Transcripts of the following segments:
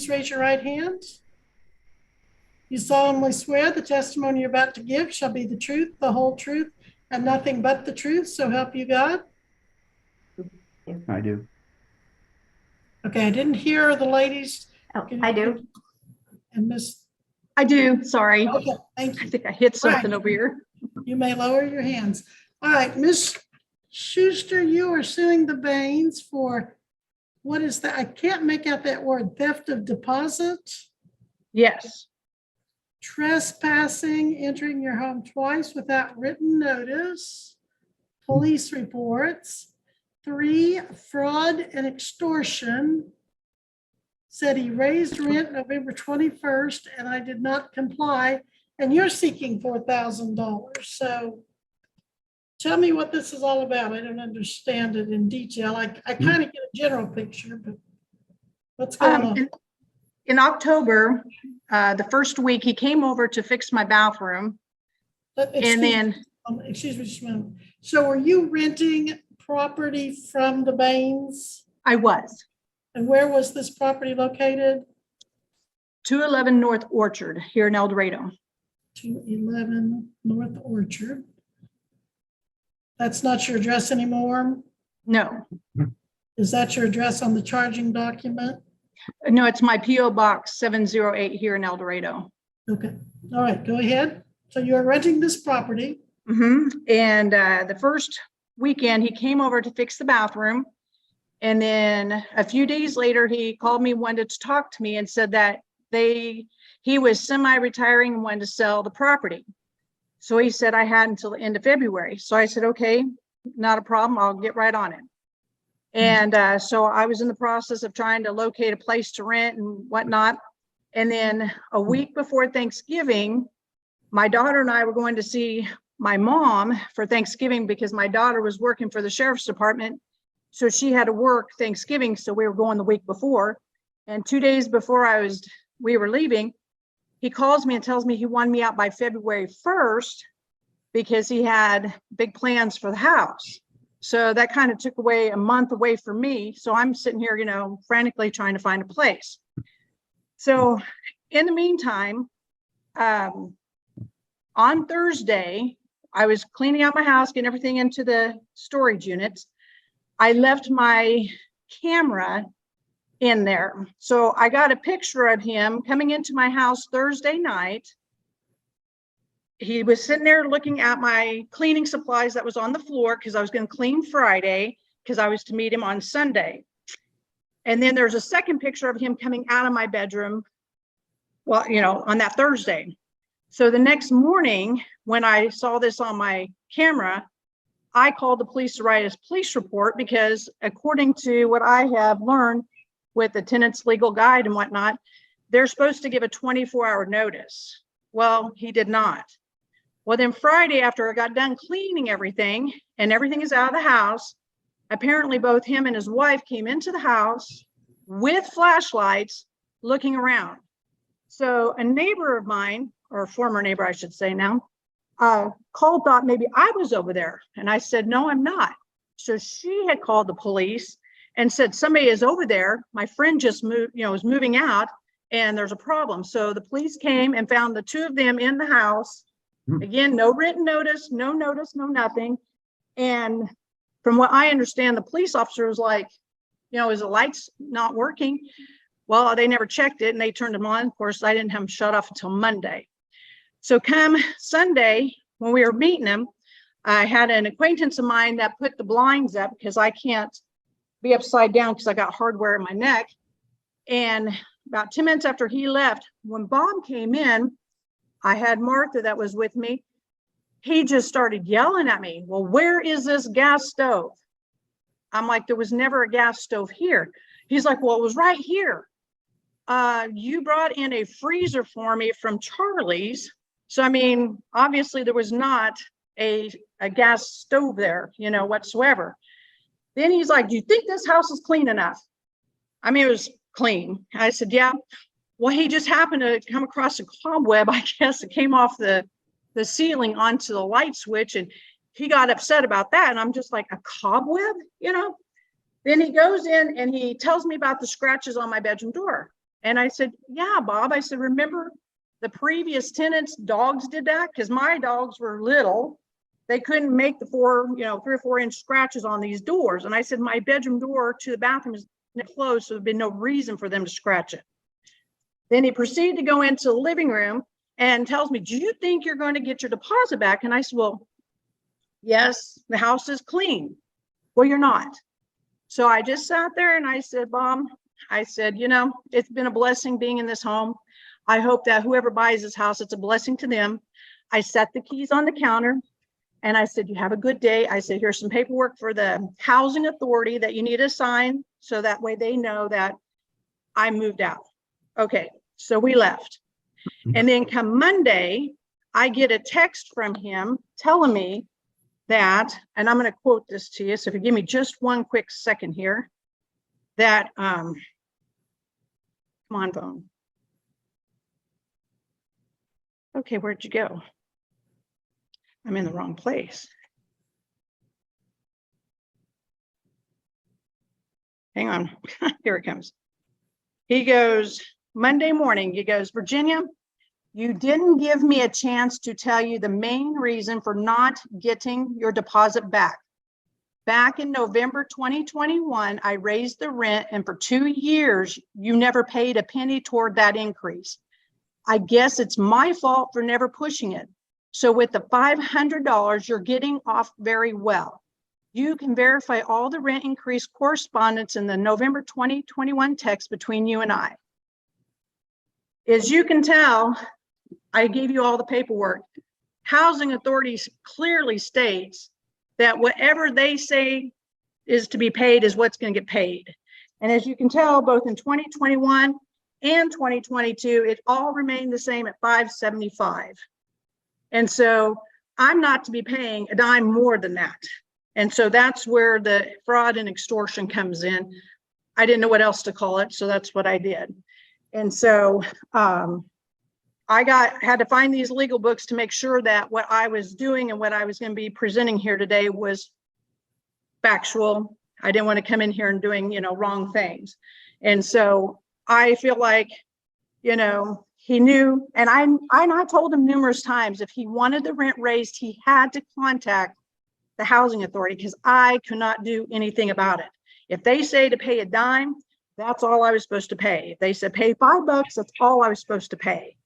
please raise your right hand. You solemnly swear the testimony you're about to give shall be the truth, the whole truth, and nothing but the truth, so help you God? I do. Okay, I didn't hear the ladies. Oh, I do. And Miss. I do. Sorry. Okay, thank I you. think I hit something Right. over here. You may lower your hands. All right, Miss Schuster, you are suing the Bains for, what is that? I can't make out that word, theft of deposit, Yes. trespassing, entering your home twice without written notice, police reports, 3, fraud and extortion. Said he raised rent November 21st and I did not comply, and you're seeking $4,000. So tell me what this is all about. I don't understand it in detail. I kind of get a general picture, but what's going on? In October, the first week, he came over to fix my bathroom. Excuse me just a minute. So are you renting property from the Bains? I was. And where was this property located? 211 North Orchard here in El Dorado. 211 North Orchard. That's not your address anymore? No. Is that your address on the charging document? No, it's my P.O. Box 708 here in El Dorado. Okay, all right, go ahead. So you're renting this property. And the first weekend, he came over to fix the bathroom. And then a few days later, he called me, wanted to talk to me and said that he was semi-retiring and wanted to sell the property. So he said I had until the end of February. So I said, okay, not a problem. I'll get right on it. And so I was in the process of trying to locate a place to rent and whatnot. And then a week before Thanksgiving, my daughter and I were going to see my mom for Thanksgiving because my daughter was working for the sheriff's department. So she had to work Thanksgiving. So we were going the week before. And 2 days before we were leaving, he calls me and tells me he wanted me out by February 1st because he had big plans for the house. So that kind of took away a month away from me. So I'm sitting here, frantically trying to find a place. So in the meantime, on Thursday, I was cleaning out my house, getting everything into the storage units. I left my camera in there. So I got a picture of him coming into my house Thursday night. He was sitting there looking at my cleaning supplies that was on the floor because I was going to clean Friday because I was to meet him on Sunday. And then there's a second picture of him coming out of my bedroom, well, on that Thursday. So the next morning when I saw this on my camera, I called the police to write a police report because according to what I have learned with the tenant's legal guide and whatnot, they're supposed to give a 24-hour notice. Well, he did not. Well, then Friday, after I got done cleaning everything and everything is out of the house, apparently both him and his wife came into the house with flashlights looking around. So a neighbor of mine, or a former neighbor, I should say now, called, thought maybe I was over there. And I said, no, I'm not. So she had called the police and said, somebody is over there. My friend just moved, is moving out and there's a problem. So the police came and found the two of them in the house. Again, no written notice, no nothing. And from what I understand, the police officer was like, is the lights not working? Well, they never checked it and they turned them on. Of course, I didn't have them shut off until Monday. So come Sunday, when we were meeting him, I had an acquaintance of mine that put the blinds up because I can't be upside down because I got hardware in my neck. And about 10 minutes after he left, when Bob came in, I had Martha that was with me. He just started yelling at me. Well, where is this gas stove? I'm like, there was never a gas stove here. He's like, well, it was right here. You brought in a freezer for me from Charlie's. So, I mean, obviously there was not a gas stove there, whatsoever. Then he's like, do you think this house is clean enough? I mean, it was clean. I said, yeah. Well, he just happened to come across a cobweb, I guess. It came off the ceiling onto the light switch, and he got upset about that. And I'm just like, a cobweb, Then he goes in and he tells me about the scratches on my bedroom door. And I said, yeah, Bob. I said, remember the previous tenants' dogs did that? Because my dogs were little. They couldn't make the 3 or 4 inch scratches on these doors. And I said, my bedroom door to the bathroom is closed, so there'd been no reason for them to scratch it. Then he proceeded to go into the living room and tells me, do you think you're going to get your deposit back? And I said, well, yes, the house is clean. Well, you're not. So I just sat there and I said, Bob, I said, it's been a blessing being in this home. I hope that whoever buys this house, it's a blessing to them. I set the keys on the counter and I said, you have a good day. I said, here's some paperwork for the housing authority that you need to sign. So that way they know that I moved out. Okay, so we left. And then come Monday, I get a text from him telling me that, and I'm going to quote this to you. So if you give me just one quick second here, that, come on, phone. Okay, where'd you go? I'm in the wrong place. Hang on, here it comes. He goes, Monday morning, he goes, Virginia, you didn't give me a chance to tell you the main reason for not getting your deposit back. Back in November 2021, I raised the rent, and for 2 years, you never paid a penny toward that increase. I guess it's my fault for never pushing it. So with the $500, you're getting off very well. You can verify all the rent increase correspondence in the November 2021 text between you and I. As you can tell, I gave you all the paperwork. Housing authorities clearly states that whatever they say is to be paid is what's going to get paid. And as you can tell, both in 2021 and 2022, it all remained the same at $575. And so I'm not to be paying a dime more than that. And so that's where the fraud and extortion comes in. I didn't know what else to call it, so that's what I did. And so I had to find these legal books to make sure that what I was doing and what I was going to be presenting here today was factual. I didn't want to come in here and doing, wrong things. And so I feel like, he knew, and I told him numerous times, if he wanted the rent raised, he had to contact the housing authority because I could not do anything about it. If they say to pay a dime, that's all I was supposed to pay. If they said pay $5, that's all I was supposed to pay.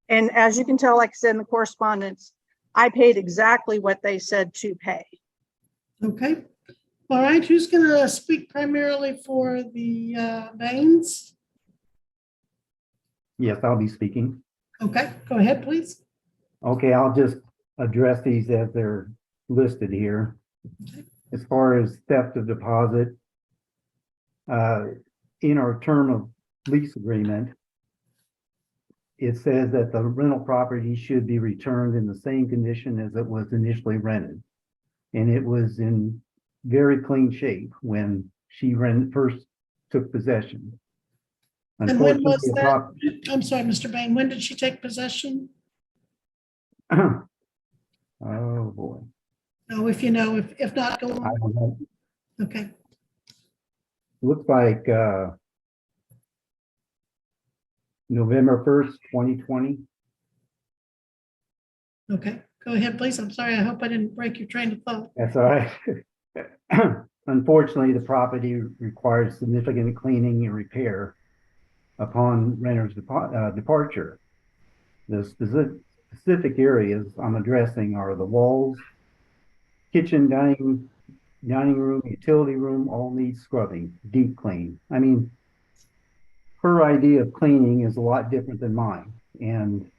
And as you can tell, like I said in the correspondence, I paid exactly what they said to pay. Okay. All right. Who's going to speak primarily for the Baines? Yes, I'll be speaking. Okay, go ahead, please. Okay, I'll just address these as they're listed here. As far as theft of deposit, in our term of lease agreement, it says that the rental property should be returned in the same condition as it was initially rented. And it was in very clean shape when she first took possession. And when was Unfortunately, that? I'm sorry, Mr. Bain, when did she take possession? oh boy. Oh, if you know, if not, go I on. don't know. Okay, Looks like November 1st, 2020. okay, go ahead, please. I'm sorry, I hope I didn't break your train of thought. That's all right. Unfortunately, the property requires significant cleaning and repair upon renter's departure. The specific areas I'm addressing are the walls, kitchen, dining room, utility room, all needs scrubbing, deep clean. I mean, her idea of cleaning is a lot different than mine. And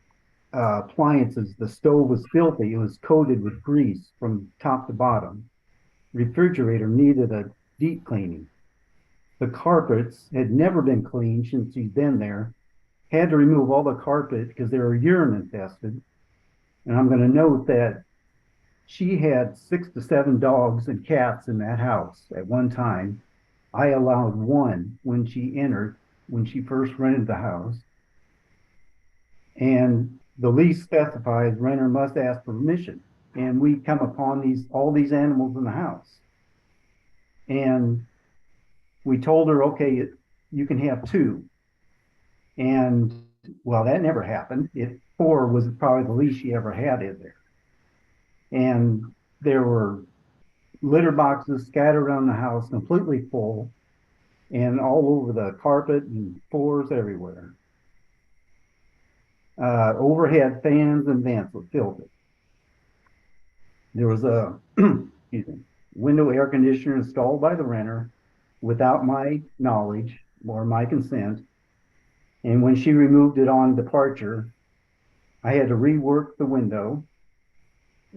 appliances, the stove was filthy. It was coated with grease from top to bottom. Refrigerator needed a deep cleaning. The carpets had never been cleaned since she's been there. Had to remove all the carpet because they were urine infested. And I'm going to note that she had 6 to 7 dogs and cats in that house at one time. I allowed one when she first rented the house. And the lease specifies renter must ask permission. And we come upon all these animals in the house. And we told her, okay, you can have 2. And well, that never happened. 4 was probably the least she ever had in there. And there were litter boxes scattered around the house, completely full, and all over the carpet and floors everywhere. Overhead fans and vents were filled. There was a excuse me, window air conditioner installed by the renter without my knowledge or my consent. And when she removed it on departure, I had to rework the window,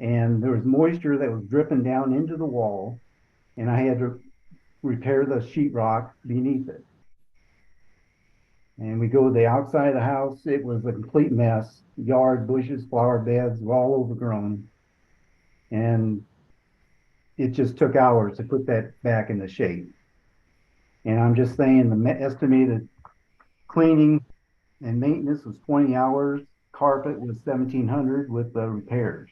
and there was moisture that was dripping down into the wall, and I had to repair the sheetrock beneath it. And we go to the outside of the house, it was a complete mess. Yard, bushes, flower beds were all overgrown. And it just took hours to put that back in the shape. And I'm just saying the estimated cleaning and maintenance was 20 hours. Carpet was 1,700 with the repairs.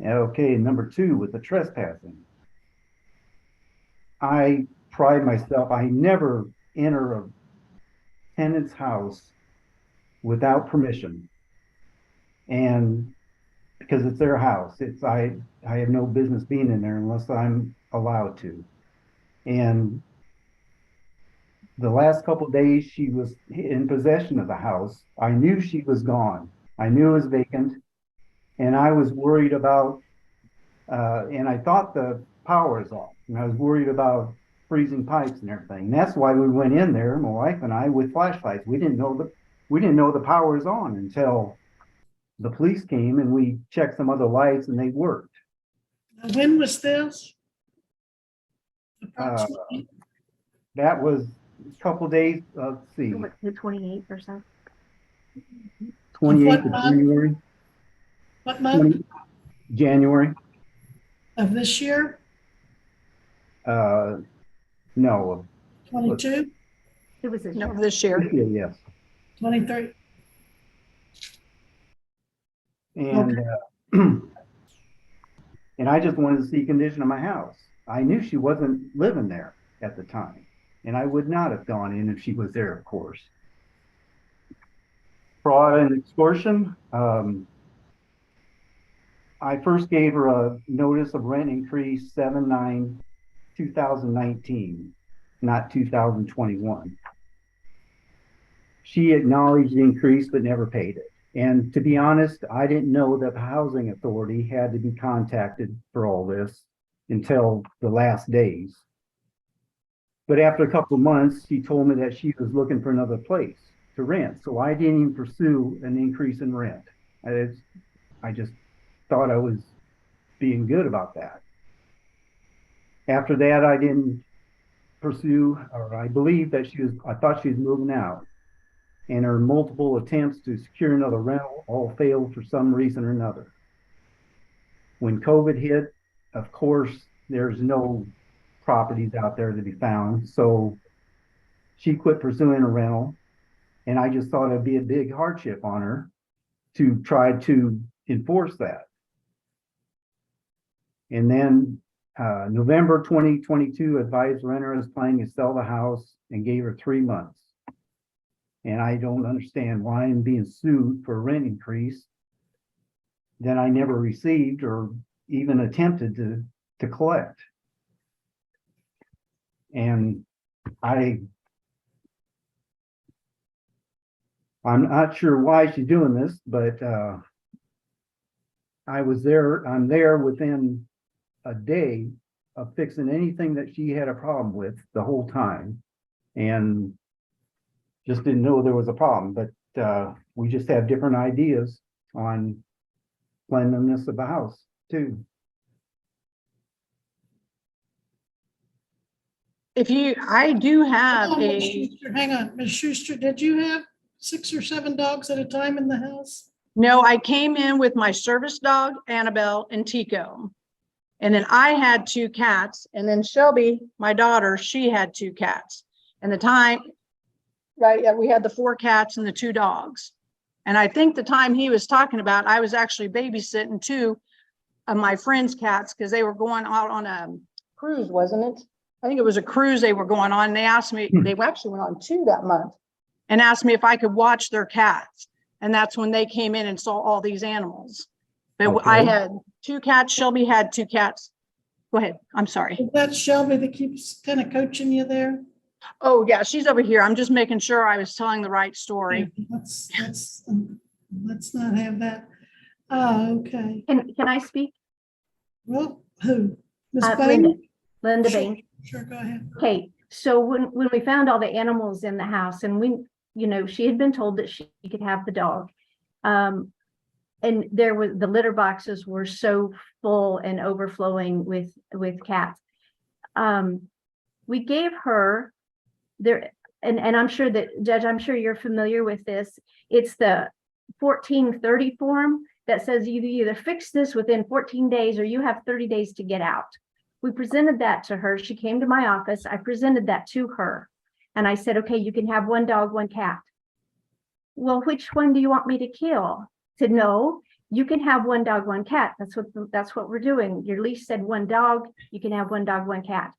Okay, number 2 with the trespassing. I pride myself, I never enter a tenant's house without permission. And because it's their house, I have no business being in there unless I'm allowed to. And the last couple of days she was in possession of the house. I knew she was gone. I knew it was vacant, and I was worried about, and I thought the power was off, and I was worried about freezing pipes and everything. And that's why we went in there, my wife and I, with flashlights. We didn't know the power was on until the police came and we checked some other lights and they worked. Now, when was this? Approximately. That was a couple days, let's see, The 28th or so. 28th of month? January. What month January. of this year? No. 22, It was a No, this year. Yes. 23? And and I just wanted to see condition of my house. I knew she wasn't living there at the time, and I would not have gone in if she was there, of course. Fraud and extortion. I first gave her a notice of rent increase 7/9/2019, not 2021. She acknowledged the increase but never paid it. And to be honest, I didn't know that the housing authority had to be contacted for all this until the last days. But after a couple of months, she told me that she was looking for another place to rent. So I didn't even pursue an increase in rent. I just thought I was being good about that. After that, I didn't pursue, or I believed that I thought she was moving out. And her multiple attempts to secure another rental all failed for some reason or another. When COVID hit, of course, there's no properties out there to be found. So she quit pursuing a rental. And I just thought it'd be a big hardship on her to try to enforce that. And then November 2022, advised renter is planning to sell the house and gave her 3 months. And I don't understand why I'm being sued for a rent increase that I never received or even attempted to collect. And I'm not sure why she's doing this, but I'm there within a day of fixing anything that she had a problem with the whole time. And just didn't know there was a problem, but we just have different ideas on cleanliness of the house too. I do have Hang on, Ms. a, Schuster, hang on, Ms. Schuster, did you have 6 or 7 dogs at a time in the house? no, I came in with my service dog, Annabelle and Tico. And then I had 2 cats, and then Shelby, my daughter, she had 2 cats. And the time, right, yeah, we had the 4 cats and the 2 dogs. And I think the time he was talking about, I was actually babysitting 2 of my friends' cats because they were going out on a cruise, wasn't it? I think it was a cruise they were going on. And they asked me, they actually went on 2 that month and asked me if I could watch their cats. And that's when they came in and saw all these animals. But I Okay. had 2 cats. Shelby had 2 cats. Go ahead. I'm sorry. Is that Shelby that keeps kind of coaching you there? Oh, yeah, she's over here. I'm just making sure I was telling the right story. Let's not have that. Oh, okay. Can I speak? Well, who? Ms. Linda, Bain? Linda Sure. Bain. Sure, go ahead. Okay, so when we found all the animals in the house and we, she had been told that she could have the dog. And there was, the litter boxes were so full and overflowing with cats. We gave her there, and I'm sure that, Judge, I'm sure you're familiar with this. It's the 1430 form that says you either fix this within 14 days or you have 30 days to get out. We presented that to her. She came to my office. I presented that to her. And I said, okay, you can have 1 dog, 1 cat. Well, which one do you want me to kill? Said, no, you can have 1 dog, 1 cat. That's what we're doing. Your lease said 1 dog, you can have 1 dog, 1 cat.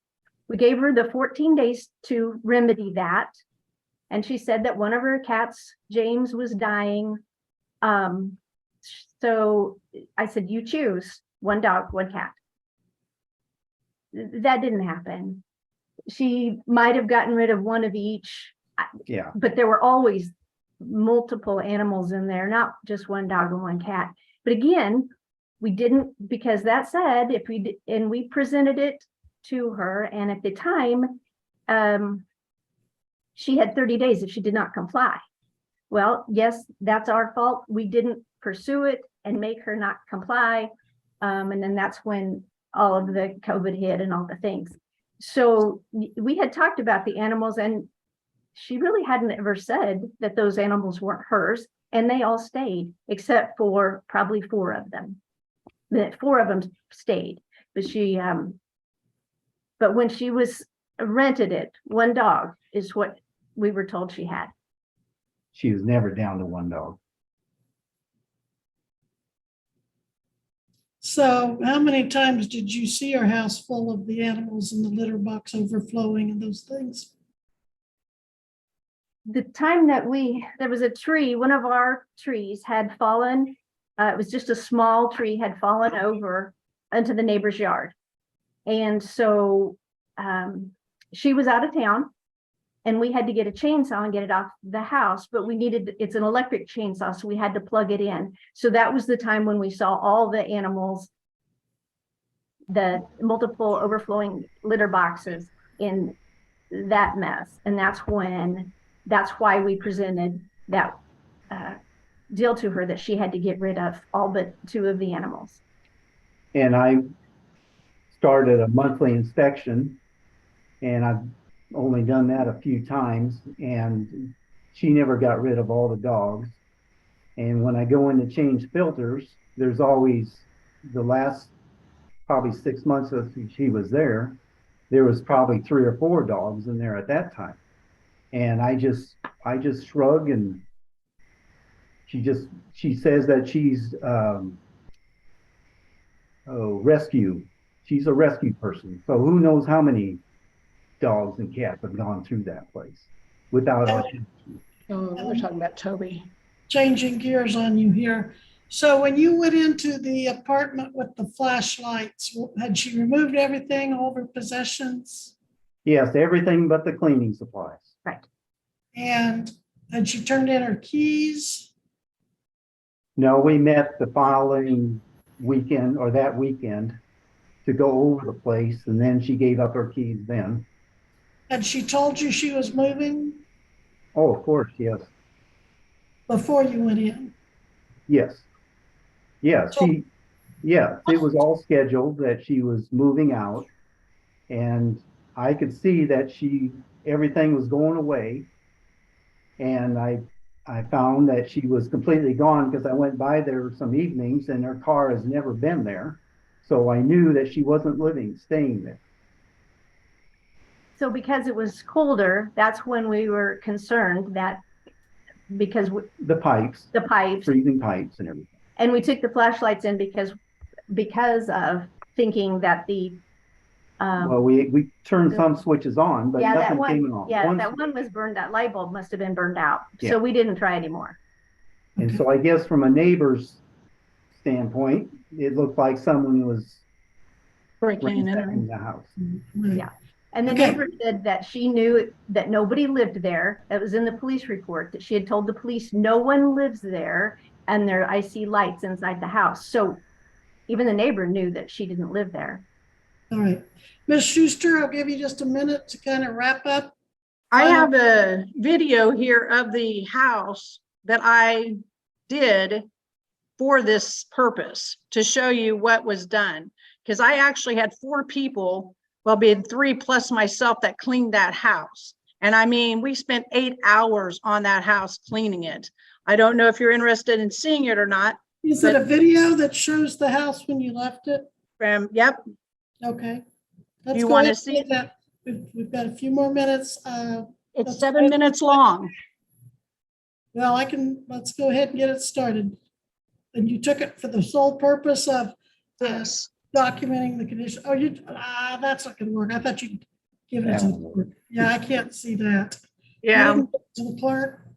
We gave her the 14 days to remedy that. And she said that one of her cats, James, was dying. So I said, you choose 1 dog, 1 cat. That didn't happen. She might have gotten rid of 1 of each. Yeah. But there were always multiple animals in there, not just 1 dog and 1 cat. But again, we didn't, because that said, if we did, and we presented it to her, and at the time, she had 30 days if she did not comply. Well, yes, that's our fault. We didn't pursue it and make her not comply. And then that's when all of the COVID hit and all the things. So we had talked about the animals, and she really hadn't ever said that those animals weren't hers, and they all stayed except for probably 4 of them. That 4 of them stayed, but but when she was rented it, 1 dog is what we were told she had. She was never down to 1 dog. So how many times did you see our house full of the animals and the litter box overflowing and those things? The time that there was a tree, one of our trees had fallen. It was just a small tree, had fallen over into the neighbor's yard. And so she was out of town and we had to get a chainsaw and get it off the house, but it's an electric chainsaw, so we had to plug it in. So that was the time when we saw all the animals, the multiple overflowing litter boxes in that mess. And that's why we presented that deal to her, that she had to get rid of all but 2 of the animals. And I started a monthly inspection, and I've only done that a few times, and she never got rid of all the dogs. And when I go in to change filters, there's always, the last probably 6 months that she was there was probably 3 or 4 dogs in there at that time. And I just shrug, and she says that she's rescue. She's a rescue person. So who knows how many dogs and cats have gone through that place without our. Oh, we're talking about Toby. Changing gears on you here. So when you went into the apartment with the flashlights, had she removed everything, all of her possessions? Yes, everything but the cleaning supplies. Right. And had she turned in her keys? No, we met the following weekend, or that weekend, to go over the place, and then she gave up her keys then. Had she told you she was moving Oh, of course, yes. before you went in? Yes. Yeah, it was all scheduled that she was moving out, and I could see that everything was going away. And I found that she was completely gone because I went by there some evenings and her car has never been there. So I knew that she wasn't staying there. So because it was colder, that's when we were concerned that because The pipes, freezing pipes and everything. and we took the flashlights in because of thinking that the Well, we turned some switches on, but Yeah, that nothing came one, on. yeah, that one was burned, that light bulb must have been burned out. Yeah. So we didn't try anymore. And so I guess from a neighbor's standpoint, it looked like someone was Breaking and ransacking entering. the house. Right. Yeah. And the Okay. neighbor said that she knew that nobody lived there. It was in the police report that she had told the police, no one lives there. And I see lights inside the house. So even the neighbor knew that she didn't live there. All right. Ms. Schuster, I'll give you just a minute to kind of wrap up. I have a video here of the house that I did for this purpose to show you what was done. Because I actually had 4 people, well, being 3 plus myself, that cleaned that house. And I mean, we spent 8 hours on that house cleaning it. I don't know if you're interested in seeing it or not. Is it a video that shows the house when you left it? Yep. Okay. Let's You go wanna ahead and see do that. We've got a few more minutes. It's 7 minutes long. Well, let's go ahead and get it started. And you took it for the sole purpose of Yes. documenting the condition. Oh, that's not gonna work. I thought you'd give it to the clerk. Yeah, I can't see that. You Yeah. didn't give it to the clerk?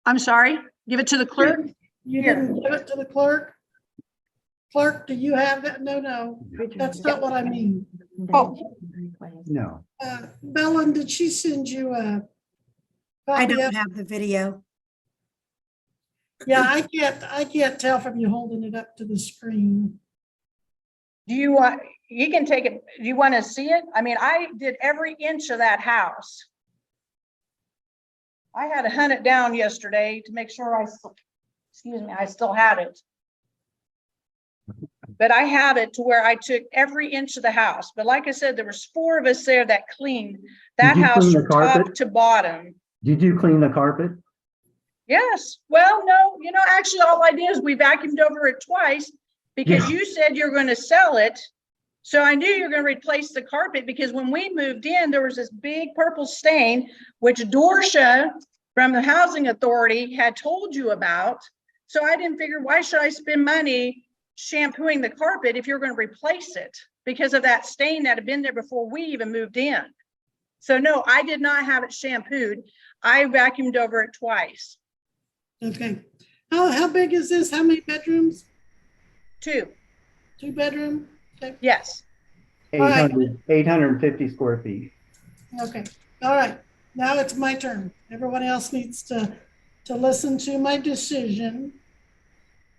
I'm sorry. Give it to the clerk. You Here. didn't give it to the clerk? Clerk, do you have that? No, that's not what I mean. Oh. No. Bellen, did she send you a I copy don't of? have the video. Yeah, I can't tell from you holding it up to the screen. Do you want, you can take it, do you want to see it? I mean, I did every inch of that house. I had to hunt it down yesterday to make sure I still had it. But I have it to where I took every inch of the house. But like I said, there was 4 of us there that cleaned that Did you house clean the from top carpet? to bottom. Did you clean the carpet? Yes. Well, no, actually all I did is we vacuumed over it twice because Yeah. you said you're going to sell it. So I knew you were going to replace the carpet because when we moved in, there was this big purple stain, which Dorsha from the housing authority had told you about. So I didn't figure, why should I spend money shampooing the carpet if you're going to replace it because of that stain that had been there before we even moved in. So no, I did not have it shampooed. I vacuumed over it twice. Okay. How big is this? How many bedrooms? 2. 2 bedroom? Okay. Yes. 850 square feet. Okay. All right. Now it's my turn. Everyone else needs to listen to my decision.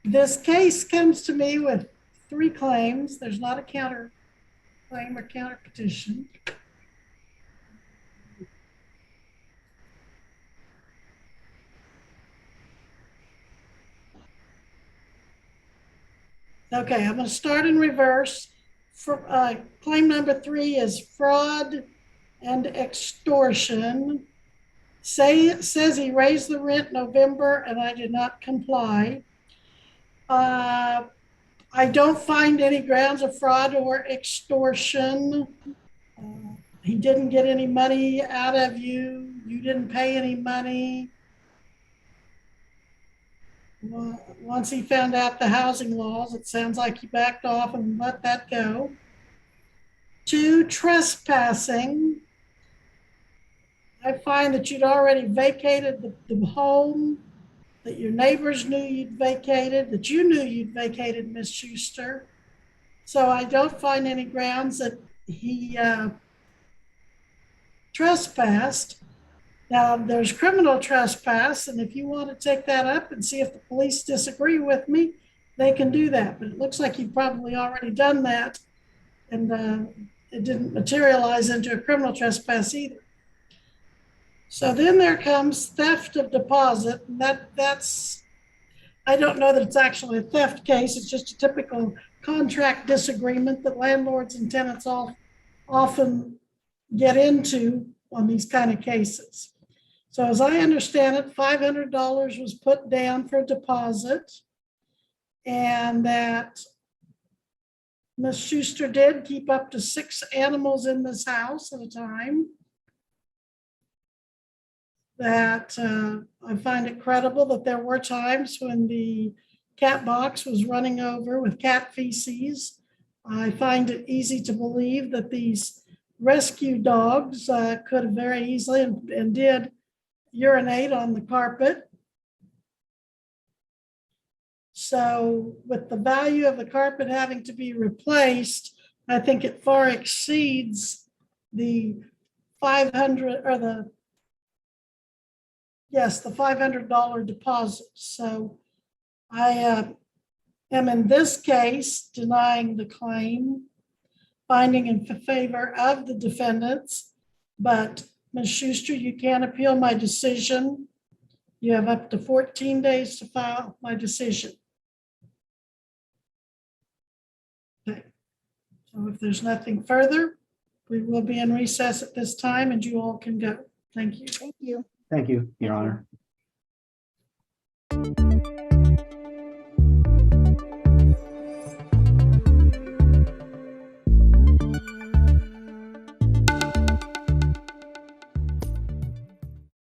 This case comes to me with 3 claims. There's not a counter claim or counter petition. Okay, I'm going to start in reverse. For claim number 3 is fraud and extortion. Says he raised the rent November and I did not comply. I don't find any grounds of fraud or extortion. He didn't get any money out of you. You didn't pay any money. Once he found out the housing laws, it sounds like he backed off and let that go. 2, trespassing. I find that you'd already vacated the home, that your neighbors knew you'd vacated, that you knew you'd vacated, Ms. Schuster. So I don't find any grounds that he trespassed. Now, there's criminal trespass, and if you want to take that up and see if the police disagree with me, they can do that. But it looks like you've probably already done that, and it didn't materialize into a criminal trespass either. So then there comes theft of deposit. And that's, I don't know that it's actually a theft case. It's just a typical contract disagreement that landlords and tenants often get into on these kind of cases. So as I understand it, $500 was put down for deposit, and that Ms. Schuster did keep up to 6 animals in this house at a time. That I find it credible that there were times when the cat box was running over with cat feces I find it easy to believe that these rescue dogs could have very easily and did urinate on the carpet. So with the value of the carpet having to be replaced, I think it far exceeds the 500 or the $500 deposit. So I am in this case denying the claim, finding in favor of the defendants. But Ms. Schuster, you can appeal my decision. You have up to 14 days to file my decision. Okay. So if there's nothing further, we will be in recess at this time and you all can go. Thank you. Thank you. Thank you, Your Honor.